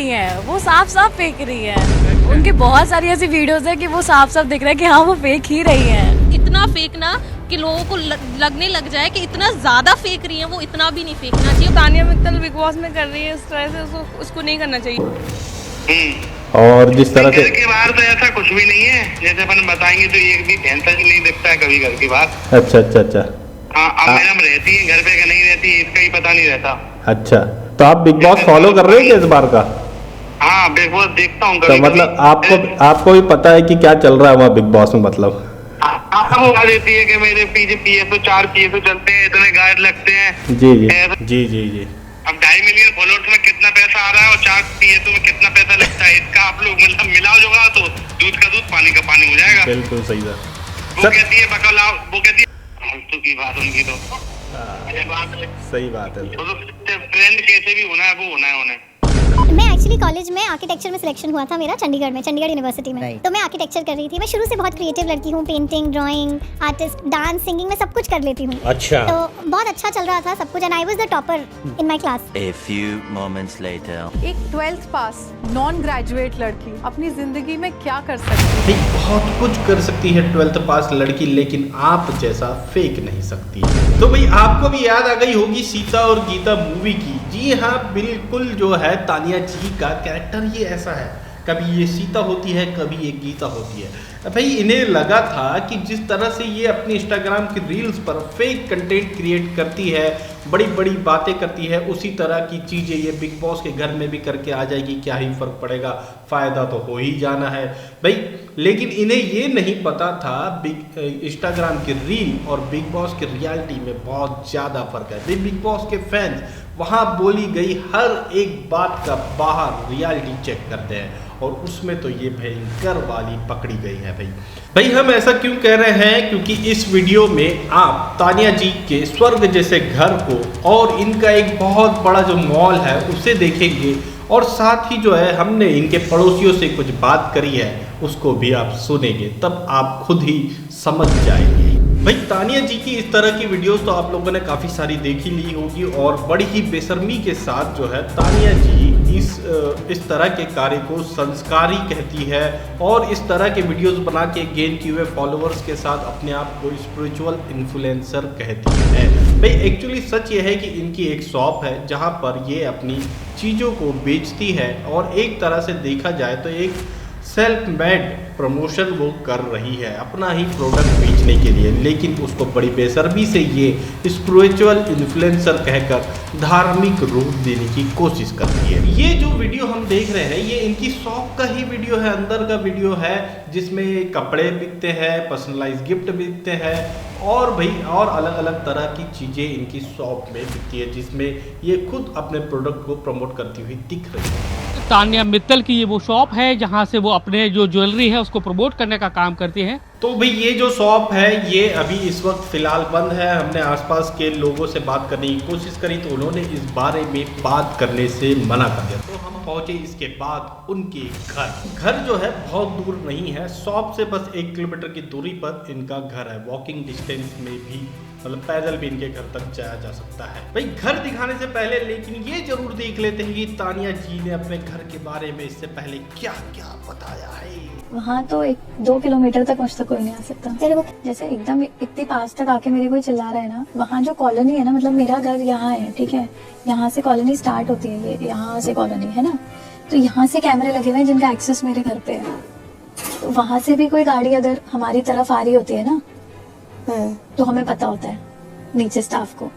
रही हैं, वो साफ साफ फेंक रही हैं। उनकी बहुत सारी ऐसी वीडियोस है कि वो साफ साफ दिख रहा है कि हाँ वो फेंक ही रही हैं। इतना फेंकना कि लोगों को लगने लग जाए कि इतना ज्यादा फेंक रही है, वो इतना भी नहीं फेंकना चाहिए। तानिया मित्तल बिग बॉस में कर रही है इस तरह से, उसको नहीं करना चाहिए। और जिस तरह से घर के बाहर तो ऐसा कुछ भी नहीं है, जैसे अपन बताएंगे तो एक भी भैंसा ही नहीं दिखता है कभी घर के बाहर। अच्छा अच्छा अच्छा। हाँ, अब मैडम रहती है घर पे कि नहीं रहती है इसका ही पता नहीं रहता। अच्छा, तो आप बिग बॉस फॉलो कर रहे हैं क्या इस बार का? हाँ, बिग बॉस देखता हूँ तो मतलब आपको भी पता है कि क्या चल रहा है वहाँ बिग बॉस में? मतलब वो बता देती है कि मेरे पीछे PSO 4 PSO चलते हैं, इतने गाइड लगते हैं। जी जी जी जी जी। अब 2.5 मिलियन फॉलोअर्स में कितना पैसा आ रहा है और 4 PSO में कितना पैसा लगता है, इसका आप लोग मतलब मिलाओ जोगा तो दूध का दूध पानी का पानी हो जाएगा। बिल्कुल सही है। वो कहती है बकलाओ, वो कहती है फालतू की बात उनकी तो। सही बात है। ट्रेंड कैसे भी होना है वो होना है उन्हें। मैं एक्चुअली कॉलेज में आर्किटेक्चर में सिलेक्शन हुआ था मेरा चंडीगढ़ में, चंडीगढ़ यूनिवर्सिटी में। तो मैं आर्किटेक्चर कर रही थी। मैं शुरू से बहुत क्रिएटिव लड़की हूँ, painting, drawing, artist, dance, singing में सब कुछ कर लेती हूँ। अच्छा। तो बहुत अच्छा चल रहा था सब कुछ and I was the topper in my class. A few moments later. एक 12th पास नॉन ग्रेजुएट लड़की अपनी जिंदगी में क्या कर सकती है? बहुत कुछ कर सकती है 12th पास लड़की, लेकिन आप जैसा फेक नहीं सकती। तो भाई आपको भी याद आ गई होगी सीता और गीता मूवी की। जी हाँ, बिल्कुल जो है तानिया जी का कैरेक्टर ये ऐसा है, कभी ये सीता होती है, कभी ये गीता होती है। भाई इन्हें लगा था कि जिस तरह से ये अपने इंस्टाग्राम की रील्स पर फेक कंटेंट क्रिएट करती है, बड़ी बड़ी बातें करती है, उसी तरह की चीज़ें ये बिग बॉस के घर में भी करके आ जाएगी। क्या ही फर्क पड़ेगा, फ़ायदा तो हो ही जाना है भाई। लेकिन इन्हें ये नहीं पता था इंस्टाग्राम की रील और बिग बॉस की रियलिटी में बहुत ज़्यादा फर्क है। बिग बॉस के फैंस वहाँ बोली गई हर एक बात का बाहर रियलिटी चेक करते हैं, और उसमें तो ये भयंकर वाली पकड़ी गई है। भाई हम ऐसा क्यों कह रहे हैं? क्योंकि इस वीडियो में आप तानिया जी के स्वर्ग जैसे घर को और इनका एक बहुत बड़ा जो मॉल है उसे देखेंगे, और साथ ही जो है हमने इनके पड़ोसियों से कुछ बात करी है उसको भी आप सुनेंगे, तब आप खुद ही समझ जाएंगे। भाई तानिया जी की इस तरह की वीडियोस तो आप लोगों ने काफ़ी सारी देखी ली होगी, और बड़ी ही बेशर्मी के साथ जो है तानिया जी इस तरह के कार्य को संस्कारी कहती है, और इस तरह के वीडियोस बना के गेन किए हुए फॉलोअर्स के साथ अपने आप को स्पिरिचुअल इन्फ्लुएंसर कहती है। भाई एक्चुअली सच ये है कि इनकी एक शॉप है जहाँ पर ये अपनी चीज़ों को बेचती है, और एक तरह से देखा जाए तो एक सेल्फ मेड प्रमोशन वो कर रही है अपना ही प्रोडक्ट बेचने के लिए, लेकिन उसको बड़ी बेशर्मी से ये स्पिरिचुअल इन्फ्लुएंसर कहकर धार्मिक रूप देने की कोशिश करती है। ये जो वीडियो हम देख रहे हैं ये इनकी शॉप का ही वीडियो है, अंदर का वीडियो है, जिसमें कपड़े बिकते हैं, पर्सनलाइज गिफ्ट बिकते हैं, और भाई और अलग अलग तरह की चीज़ें इनकी शॉप में बिकती है, जिसमें ये खुद अपने प्रोडक्ट को प्रमोट करती हुई दिख रही है। तानिया मित्तल की ये वो शॉप है जहाँ से वो अपने जो ज्वेलरी है उसको प्रमोट करने का काम करती है। तो भाई ये जो शॉप है ये अभी इस वक्त फिलहाल बंद है। हमने आसपास के लोगों से बात करने की कोशिश करी तो उन्होंने इस बारे में बात करने से मना कर दिया। तो हम पहुंचे इसके बाद उनके घर जो है बहुत दूर नहीं है, शॉप से बस 1 किलोमीटर की दूरी पर इनका घर है। वॉकिंग डिस्टेंस में भी मतलब पैदल भी इनके घर तक जाया जा सकता है। भाई घर दिखाने से पहले लेकिन ये जरूर देख लेते हैं कि तानिया जी ने अपने घर के बारे में इससे पहले क्या क्या बताया है। वहाँ तो 1-2 किलोमीटर तक मुझ तक कोई नहीं आ सकता। जैसे एकदम इतनी पास तक आके मेरे कोई चिल्ला रहा है ना, वहाँ जो कॉलोनी है ना, मतलब मेरा घर यहाँ है, ठीक है, यहाँ से कॉलोनी स्टार्ट होती है, ये यहाँ से कॉलोनी है ना, तो यहाँ से कैमरे लगे हुए हैं जिनका एक्सेस मेरे घर पे है। तो वहाँ से भी कोई गाड़ी अगर हमारी तरफ आ रही होती है ना तो हमें पता होता है नीचे स्टाफ को,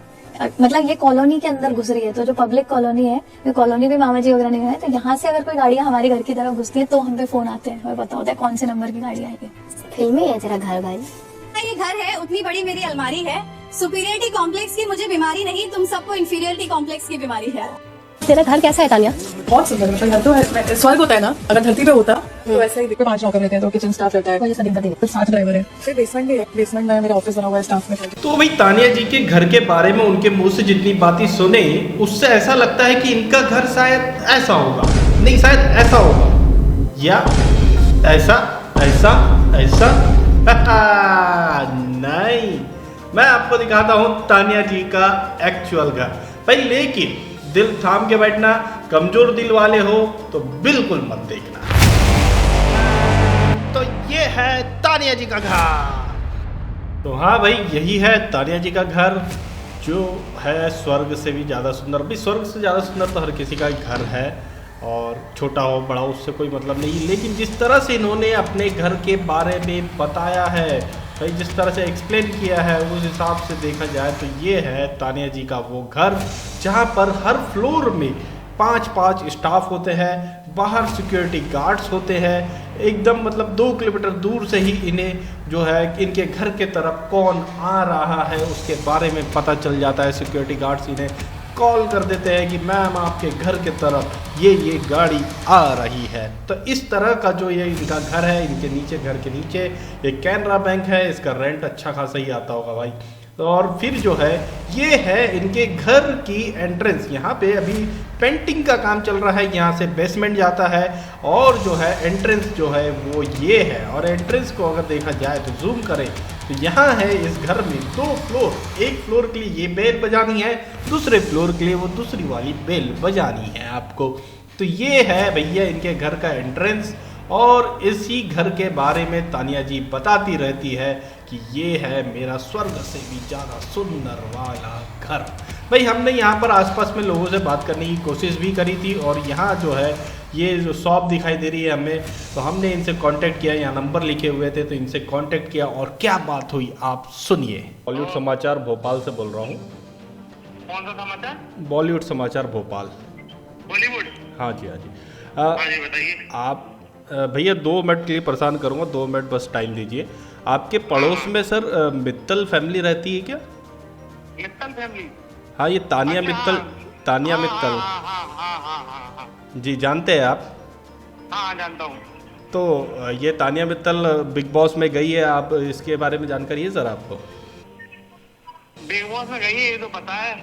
मतलब ये कॉलोनी के अंदर घुस रही है, तो जो पब्लिक कॉलोनी है, ये कॉलोनी भी मामा जी वगैरह नहीं है, तो यहाँ से अगर कोई गाड़ियाँ हमारे घर की तरफ घुसती है तो हम पे फोन आते हैं, हमें पता होता है कौन से नंबर की गाड़ी आएगी। फिल्मी है तेरा घर भाई। ये घर है, उतनी बड़ी मेरी अलमारी है। सुपीरियरिटी कॉम्प्लेक्स की मुझे बीमारी नहीं, तुम सबको इंफीरियरिटी कॉम्प्लेक्स की बीमारी है। तेरा घर कैसा है तानिया? बहुत सुंदर, मतलब घर तो स्वर्ग होता है ना, अगर धरती पे होता तो वैसे ही। देखो 5 नौकर रहते हैं, तो किचन स्टाफ रहता है, कोई ऐसा दिक्कत नहीं, 7 ड्राइवर है, फिर बेसमेंट भी है, बेसमेंट में मेरा ऑफिस बना हुआ है स्टाफ में। तो भाई तानिया जी के घर के बारे में उनके मुंह से जितनी बातें सुने उससे ऐसा लगता है कि इनका घर शायद ऐसा होगा, नहीं शायद ऐसा होगा, या ऐसा ऐसा ऐसा नहीं। मैं आपको दिखाता हूँ तानिया जी का एक्चुअल घर। भाई लेकिन दिल थाम के बैठना, कमजोर दिल वाले हो तो बिल्कुल मत देखना। तो ये है तानिया जी का घर। तो हाँ भाई, यही है तानिया जी का घर, जो है स्वर्ग से भी ज़्यादा सुंदर। भाई स्वर्ग से ज़्यादा सुंदर तो हर किसी का घर है, और छोटा हो बड़ा हो उससे कोई मतलब नहीं। लेकिन जिस तरह से इन्होंने अपने घर के बारे में बताया है भाई, जिस तरह से एक्सप्लेन किया है, उस हिसाब से देखा जाए तो ये है तानिया जी का वो घर, जहाँ पर हर फ्लोर में 5-5 स्टाफ होते हैं, बाहर सिक्योरिटी गार्ड्स होते हैं। एकदम मतलब 2 किलोमीटर दूर से ही इन्हें जो है इनके घर के तरफ कौन आ रहा है उसके बारे में पता चल जाता है। सिक्योरिटी गार्ड्स इन्हें कॉल कर देते हैं कि मैम आपके घर के तरफ ये गाड़ी आ रही है। तो इस तरह का जो ये इनका घर है, इनके नीचे, घर के नीचे एक कैनरा बैंक है, इसका रेंट अच्छा खासा ही आता होगा भाई। और फिर जो है ये है इनके घर की एंट्रेंस। यहाँ पे अभी पेंटिंग का काम चल रहा है, यहाँ से बेसमेंट जाता है, और जो है एंट्रेंस जो है वो ये है। और एंट्रेंस को अगर देखा जाए तो जूम करें तो यहाँ है इस घर में 2 फ्लोर। एक फ्लोर के लिए ये बेल बजानी है, दूसरे फ्लोर के लिए वो दूसरी वाली बेल बजानी है आपको। तो ये है भैया इनके घर का एंट्रेंस, और इसी घर के बारे में तानिया जी बताती रहती है कि ये है मेरा स्वर्ग से भी ज़्यादा सुंदर वाला घर। भाई हमने यहाँ पर आसपास में लोगों से बात करने की कोशिश भी करी थी, और यहाँ जो है ये जो शॉप दिखाई दे रही है हमें, तो हमने इनसे कांटेक्ट किया, यहाँ नंबर लिखे हुए थे तो इनसे कांटेक्ट किया, और क्या बात हुई आप सुनिए। बॉलीवुड समाचार भोपाल से बोल रहा हूँ। कौन सा समाचार? बॉलीवुड समाचार भोपाल। बॉलीवुड? हाँ जी, हाँ जी। बताइए। आप भैया 2 मिनट के लिए परेशान करूँगा, 2 मिनट बस टाइम दीजिए। आपके पड़ोस में सर मित्तल फैमिली रहती है क्या? मित्तल फैमिली? हाँ, ये तानिया मित्तल, तानिया मित्तल। जी जानते हैं आप? हाँ जानता हूँ। तो ये तानिया मित्तल बिग बॉस में गई है, आप इसके बारे में जानकारी है सर आपको? बिग बॉस में गई है ये तो पता है।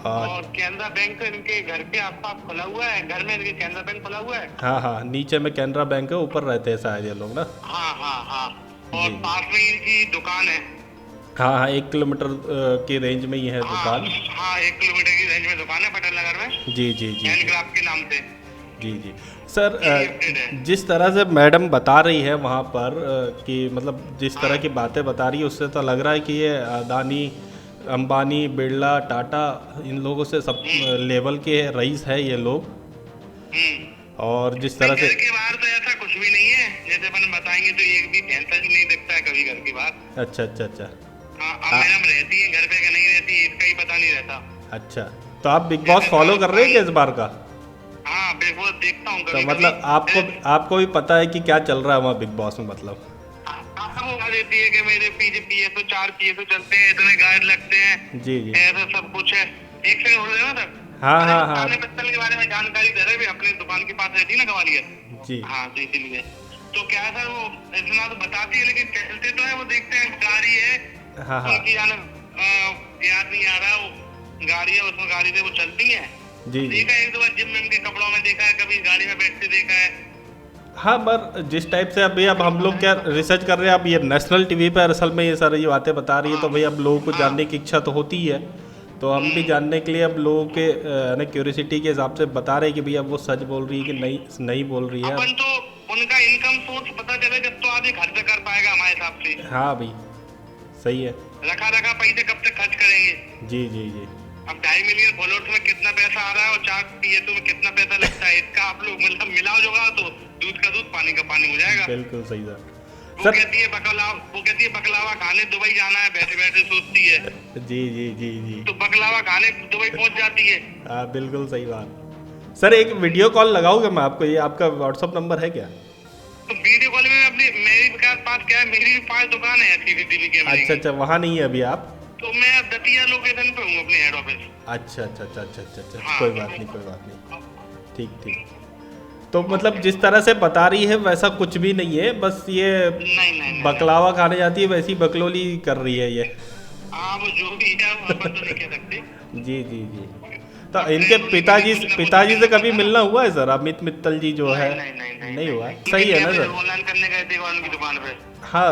और कैनरा बैंक इनके घर के आसपास खुला हुआ है, घर में इनके कैनरा बैंक खुला हुआ है। हाँ हाँ, नीचे में कैनरा बैंक है, ऊपर रहते हैं शायद ये लोग ना। हाँ हाँ हाँ, और पास में इनकी दुकान है। हाँ हाँ, 1 किलोमीटर की रेंज में ही है दुकान। हाँ 1 किलोमीटर की रेंज में दुकान है पटेल नगर में। जी जी जी, हैंडक्राफ्ट के नाम से। जी जी सर, जिस तरह से मैडम बता रही है वहाँ पर कि मतलब जिस तरह की बातें बता रही है, उससे तो लग रहा है कि ये अदानी, अंबानी, बिरला, टाटा, इन लोगों से सब लेवल के रईस है ये लोग। और जिस तरह से घर के बाहर तो ऐसा कुछ भी नहीं है, जैसे अपन बताएंगे तो एक भी भैंसा भी नहीं दिखता है कभी घर के बाहर। अच्छा अच्छा अच्छा। हाँ, अब मैडम रहती है घर पे कि नहीं रहती इसका ही पता नहीं रहता। अच्छा, तो आप बिग बॉस फॉलो कर रहे हैं क्या इस बार का? हाँ बिग बॉस देखता हूँ। तो मतलब आपको भी पता है कि क्या चल रहा है वहाँ बिग बॉस में? मतलब देती है कि मेरे PSO 4 PSO चलते हैं, इतने गाइड लगते हैं। जी जी, ऐसा सब कुछ है। एक सेकंड हो जाए ना तक। हाँ हाँ हाँ, मित्तल के बारे में जानकारी दे रहे, अपने दुकान के पास रहती है ना ग्वालियर जी। हाँ तो इसीलिए तो क्या है सर, वो इतना तो बताती है लेकिन चलते तो है, वो देखते हैं गाड़ी है। हाँ हाँ, उनकी याद नहीं आ रहा, वो गाड़ी है, उसमें गाड़ी से वो चलती है। जी, देखा है 1-2 बार जिम में उनके कपड़ों में देखा है, कभी गाड़ी में बैठते देखा है। हाँ, पर जिस टाइप से अभी अब हम लोग क्या रिसर्च कर रहे हैं, अब ये नेशनल टीवी पर असल में ये सारी बातें बता रही है, तो भाई अब लोगों को जानने की इच्छा तो होती है, तो हम भी जानने के लिए अब लोगों के ना क्यूरियोसिटी के हिसाब से बता रहे हैं कि भैया वो सच बोल रही है कि नहीं बोल रही है। अपन तो उनका इनकम सोर्स पता चले जब तो आदमी खर्च कर पाएगा हमारे हिसाब से। हाँ भाई सही है, रखा पैसे कब तक खर्च करेंगे। जी जी जी, अब 2.5 मिलियन फॉलोअर्स में कितना पैसा आ रहा है और 4 PSO में कितना पैसा लगता है, इसका आप लोग मतलब मिलाओ जोगा तो दूध का दूध पानी का पानी हो जाएगा। बिल्कुल सही सर। वो कहती है बकलावा खाने दुबई जाना है, बैठे बैठे सोचती है। जी जी जी जी, तो बकलावा खाने दुबई पहुंच जाती है। हाँ बिल्कुल सही बात। सर एक वीडियो कॉल लगाओगे मैं आपको, ये आपका व्हाट्सअप नंबर है क्या? तो वीडियो कॉल में अपनी मेरे पास क्या है, मेरी भी 5 दुकान है CCTV कैमरे। अच्छा अच्छा, वहाँ नहीं है अभी आप? तो मैं दतिया लोकेशन पे हूँ अपने हेड ऑफिस। अच्छा अच्छा अच्छा अच्छा अच्छा, हाँ, कोई बात नहीं, ठीक ठीक। तो मतलब जिस तरह से बता रही है वैसा कुछ भी नहीं है, बस ये नहीं, बकलावा खाने जाती है वैसी बकलोली कर रही है ये। हाँ वो जो भी है वो अपन तो नहीं कह सकते। जी जी जी, तो इनके पिताजी से कभी मिलना हुआ है सर? अमित मित्तल जी जो है नहीं हुआ। सही है ना सर? ऑनलाइन करने गए थे उनकी दुकान पे। हाँ,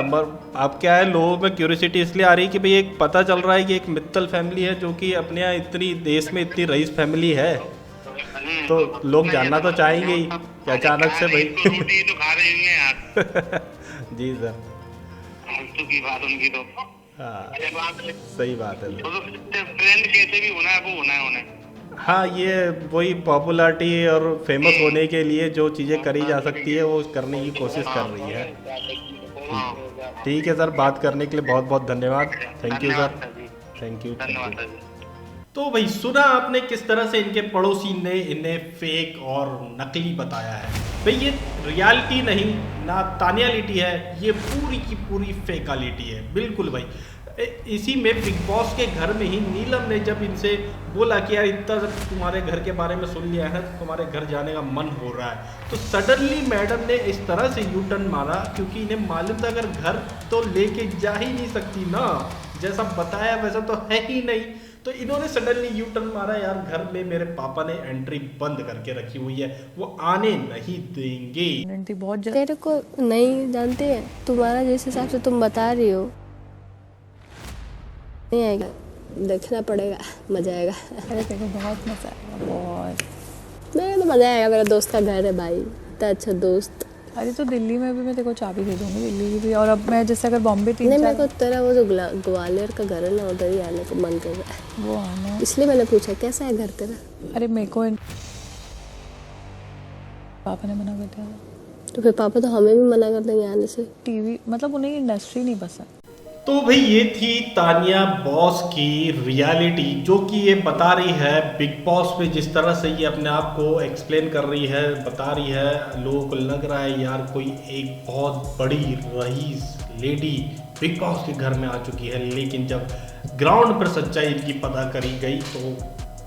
अब क्या है, लोगों में क्यूरियोसिटी इसलिए आ रही है कि भाई एक पता चल रहा है कि एक मित्तल फैमिली है जो कि अपने यहाँ इतनी देश में इतनी रईस फैमिली है, तो लोग जानना तो चाहेंगे ही कि अचानक से भाई। रोटी तो खा रही हैं यार। जी सर, फालतू की बात उनकी तो। हाँ सही बात है। ट्रेंड कैसे भी होना है वो होना है उन्हें। हाँ, ये वही पॉपुलैरिटी और फेमस होने के लिए जो चीज़ें करी जा सकती है वो करने की कोशिश कर रही है। ठीक है सर, बात करने के लिए बहुत बहुत धन्यवाद। Thank you sir, thank you. तो भाई सुना आपने किस तरह से इनके पड़ोसी ने इन्हें फेक और नकली बताया है। भाई ये रियलिटी नहीं ना तानियालिटी है, ये पूरी की पूरी फेकालिटी है। बिल्कुल भाई, इसी में बिग बॉस के घर में ही नीलम ने जब इनसे बोला कि यार इतना तुम्हारे घर के बारे में सुन लिया है तो तुम्हारे घर जाने का मन हो रहा है, तो सडनली मैडम ने इस तरह से यू टर्न मारा, क्योंकि इन्हें मालूम था अगर घर तो लेके जा ही नहीं सकती ना, जैसा बताया वैसा तो है ही नहीं, तो इन्होंने सडनली यू टर्न मारा, यार घर में मेरे पापा ने एंट्री बंद करके रखी हुई है, वो आने नहीं देंगे। बहुत तेरे को नहीं जानते हैं, तुम्हारा जिस हिसाब से तुम बता रही हो नहीं आएगा, देखना पड़ेगा, मजा आएगा। अरे तेरे को बहुत मजा आएगा, बहुत। मेरे तो मजा आएगा, मेरा दोस्त का घर है भाई, इतना अच्छा दोस्त। अरे तो दिल्ली में भी मैं तेरे को चाबी दे दूंगी, दिल्ली की भी। और अब मैं जैसे अगर बॉम्बे नहीं, मेरे को तेरा वो जो ग्वालियर का घर है ना, उधर ही आने को मन कर रहा है। वो आना, इसलिए मैंने पूछा कैसा है घर तेरा। अरे मेरे को पापा ने मना कर दिया। तो फिर पापा तो हमें भी मना कर देंगे आने से। टीवी मतलब उन्हें इंडस्ट्री नहीं पसंद। तो भाई ये थी तानिया बॉस की रियलिटी, जो कि ये बता रही है बिग बॉस में, जिस तरह से ये अपने आप को एक्सप्लेन कर रही है, बता रही है। लोगों को लग रहा है यार कोई एक बहुत बड़ी रईस लेडी बिग बॉस के घर में आ चुकी है, लेकिन जब ग्राउंड पर सच्चाई इनकी पता करी गई तो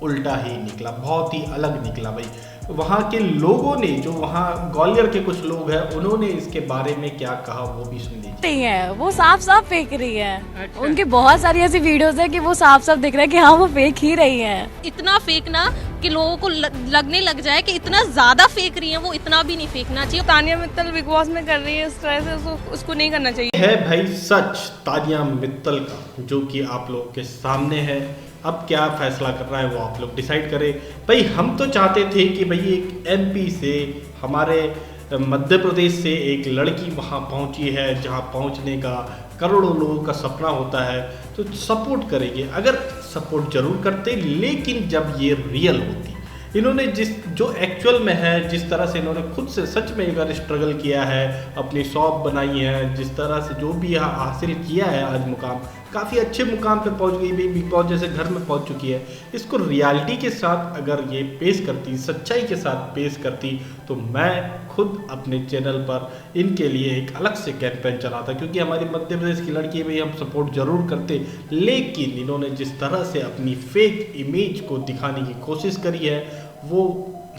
उल्टा ही निकला, बहुत ही अलग निकला भाई। वहाँ के लोगों ने, जो वहाँ ग्वालियर के कुछ लोग हैं, उन्होंने इसके बारे में क्या कहा वो भी सुन लीजिए। नहीं है, वो साफ साफ फेक रही है। उनकी बहुत सारी ऐसी वीडियोस है कि वो साफ साफ दिख रहा है कि हाँ वो फेक ही रही है। इतना फेंकना कि लोगों को लगने लग जाए कि इतना ज्यादा फेंक रही है, वो इतना भी नहीं फेंकना चाहिए। तानिया मित्तल बिग बॉस में कर रही है इस तरह से, उसको नहीं करना चाहिए। है भाई सच तानिया मित्तल का, जो कि आप लोगों के सामने है। अब क्या फैसला कर रहा है वो आप लोग डिसाइड करें। भाई हम तो चाहते थे कि भाई एक एमपी से, हमारे मध्य प्रदेश से एक लड़की वहाँ पहुँची है जहाँ पहुँचने का करोड़ों लोगों का सपना होता है, तो सपोर्ट करेंगे, अगर सपोर्ट जरूर करते, लेकिन जब ये रियल होती, इन्होंने जो एक्चुअल में है, जिस तरह से इन्होंने खुद से सच में अगर स्ट्रगल किया है, अपनी शॉप बनाई है, जिस तरह से जो भी हासिल किया है आज मुकाम, काफ़ी अच्छे मुकाम पे पहुंच गई भाई, बिग बॉस जैसे घर में पहुंच चुकी है। इसको रियलिटी के साथ अगर ये पेश करती, सच्चाई के साथ पेश करती, तो मैं खुद अपने चैनल पर इनके लिए एक अलग से कैंपेन चलाता, क्योंकि हमारी मध्य प्रदेश की लड़की है भाई, हम सपोर्ट जरूर करते, लेकिन इन्होंने जिस तरह से अपनी फेक इमेज को दिखाने की कोशिश करी है वो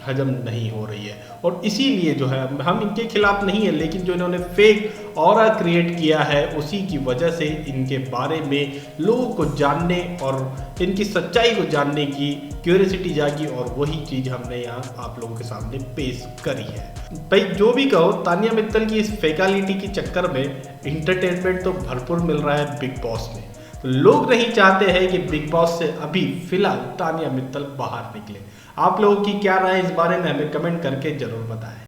हजम नहीं हो रही है। और इसीलिए जो है हम इनके खिलाफ नहीं है, लेकिन जो इन्होंने फेक ऑरा क्रिएट किया है उसी की वजह से इनके बारे में लोगों को जानने और इनकी सच्चाई को जानने की क्यूरियोसिटी जागी, और वही चीज़ हमने यहाँ आप लोगों के सामने पेश करी है। भाई जो भी कहो, तानिया मित्तल की इस फेकालिटी के चक्कर में इंटरटेनमेंट तो भरपूर मिल रहा है बिग बॉस में। तो लोग नहीं चाहते हैं कि बिग बॉस से अभी फिलहाल तानिया मित्तल बाहर निकले। आप लोगों की क्या राय इस बारे में हमें कमेंट करके जरूर बताएं।